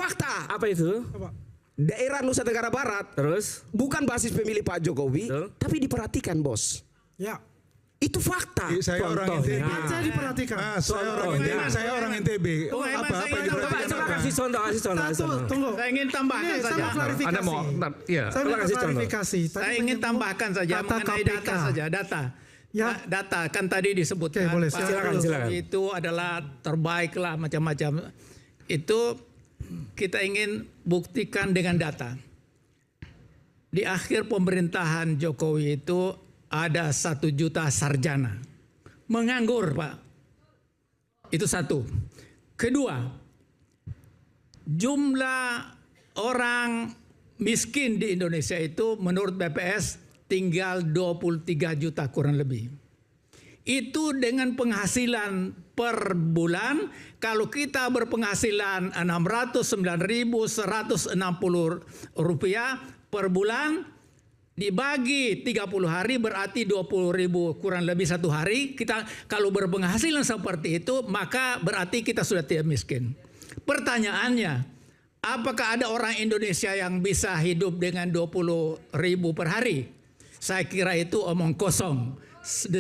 fakta. Apa itu? Daerah Nusa Tenggara Barat Terus? bukan basis pemilih Pak Jokowi, Betul. tapi diperhatikan, bos. Ya. Itu fakta. Saya orang NTB. Saya diperhatikan. Saya orang NTB. Apa yang Coba kasih contoh, Tunggu. Saya ingin tambahkan Ini saja. saya mau klarifikasi. Anda mau, ya. Saya mau kasih contoh. klarifikasi. Tadi Saya ingin menyebut tambahkan saja kata mengenai KPK. data saja, data. Ya. Data kan tadi disebutkan. Oke, boleh, Pak silakan, silakan. Itu adalah terbaik lah macam-macam. Itu kita ingin buktikan dengan data. Di akhir pemerintahan Jokowi itu ada 1 juta sarjana menganggur, Pak. Itu satu. Kedua, jumlah orang miskin di Indonesia itu menurut BPS tinggal 23 juta kurang lebih. Itu dengan penghasilan per bulan, kalau kita berpenghasilan 609.160 rupiah per bulan, dibagi 30 hari berarti 20.000 kurang lebih 1 hari. Kita kalau berpenghasilan seperti itu, maka berarti kita sudah tidak miskin. Pertanyaannya, apakah ada orang Indonesia yang bisa hidup dengan 20.000 per hari? Saya kira itu omong kosong.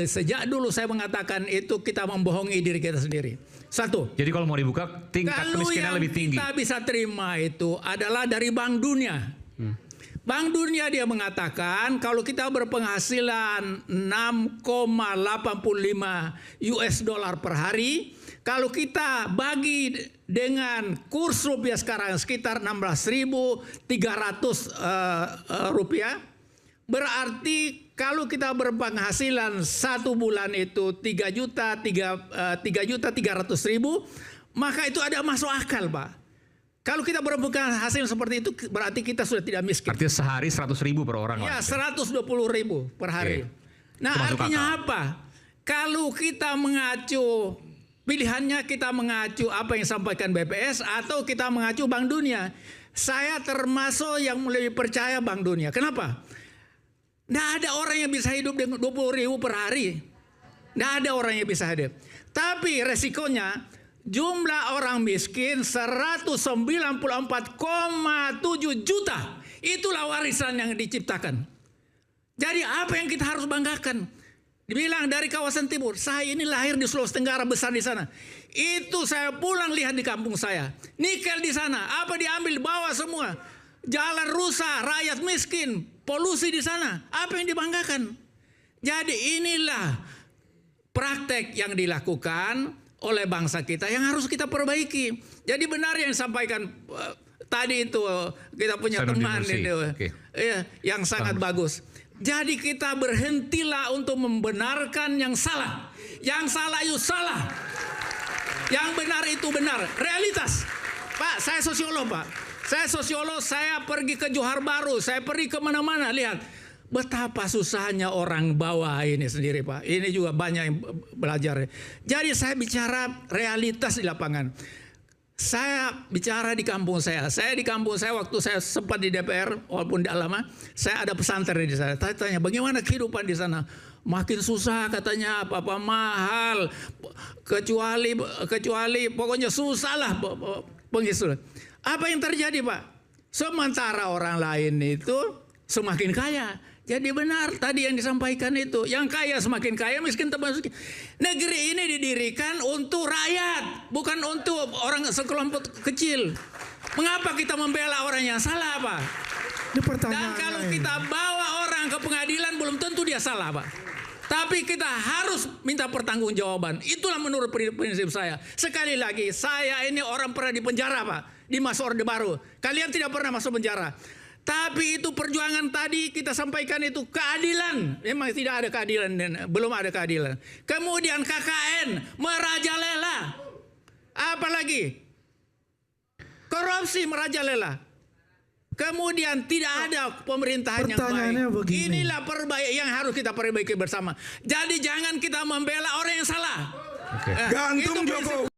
Sejak dulu saya mengatakan itu kita membohongi diri kita sendiri. Satu. Jadi kalau mau dibuka, tingkat Kalau kemiskinan yang lebih tinggi. kita bisa terima itu adalah dari Bank Dunia. Bank Dunia dia mengatakan kalau kita berpenghasilan 6,85 US dollar per hari, kalau kita bagi dengan kurs rupiah sekarang sekitar 16.300 rupiah, berarti kalau kita berpenghasilan 1 bulan itu 3.300.000, maka itu ada masuk akal, Pak. Kalau kita berpenghasilan seperti itu berarti kita sudah tidak miskin. Artinya sehari 100.000 per orang Ya, lah. 120.000 per hari. Nah, Itu masuk artinya akal. apa? Kalau kita mengacu, pilihannya kita mengacu apa yang disampaikan BPS atau kita mengacu Bank Dunia. Saya termasuk yang lebih percaya Bank Dunia. Kenapa? Nggak ada orang yang bisa hidup dengan 20.000 per hari. Nggak ada orang yang bisa hidup. Tapi resikonya jumlah orang miskin 194,7 juta. Itulah warisan yang diciptakan. Jadi apa yang kita harus banggakan? Dibilang dari kawasan timur. Saya ini lahir di Sulawesi Tenggara, besar di sana. Itu saya pulang lihat di kampung saya. Nikel di sana. Apa diambil? Bawa semua. Jalan rusak, rakyat miskin. Polusi di sana. Apa yang dibanggakan? Jadi inilah praktek yang dilakukan oleh bangsa kita yang harus kita perbaiki. Jadi benar yang disampaikan tadi itu kita punya teman itu yang sangat bagus. Jadi kita berhentilah untuk membenarkan yang salah. Yang salah itu salah. Yang benar itu benar. Realitas. Pak, saya sosiolog, Pak. Saya sosiolog, saya pergi ke Johar Baru, saya pergi ke mana-mana, lihat betapa susahnya orang bawah ini sendiri, Pak. Ini juga banyak yang belajar. Jadi saya bicara realitas di lapangan. Saya bicara di kampung saya. Saya di kampung saya waktu saya sempat di DPR, walaupun tidak lama, saya ada pesantren di sana. Tanya, bagaimana kehidupan di sana? Makin susah katanya, apa-apa mahal, kecuali pokoknya susah lah pengisuran. Apa yang terjadi, Pak? Sementara orang lain itu semakin kaya. Jadi benar tadi yang disampaikan itu. Yang kaya semakin kaya, miskin tambah miskin. Negeri ini didirikan untuk rakyat, bukan untuk orang sekelompok kecil. Mengapa kita membela orang yang salah, Pak? Ini pertanyaan. Dan kalau kita bawa orang ke pengadilan, belum tentu dia salah, Pak. Tapi kita harus minta pertanggungjawaban. Itulah menurut prinsip saya. Sekali lagi, saya ini orang pernah di penjara, Pak. Di masa Orde Baru. Kalian tidak pernah masuk penjara. Tapi itu perjuangan tadi kita sampaikan itu keadilan. Memang tidak ada keadilan, belum ada keadilan. Kemudian KKN merajalela. Apalagi? Korupsi merajalela. Kemudian tidak ada pemerintahan yang baik. Begini. Inilah yang harus kita perbaiki bersama. Jadi jangan kita membela orang yang salah. Gantung Jokowi.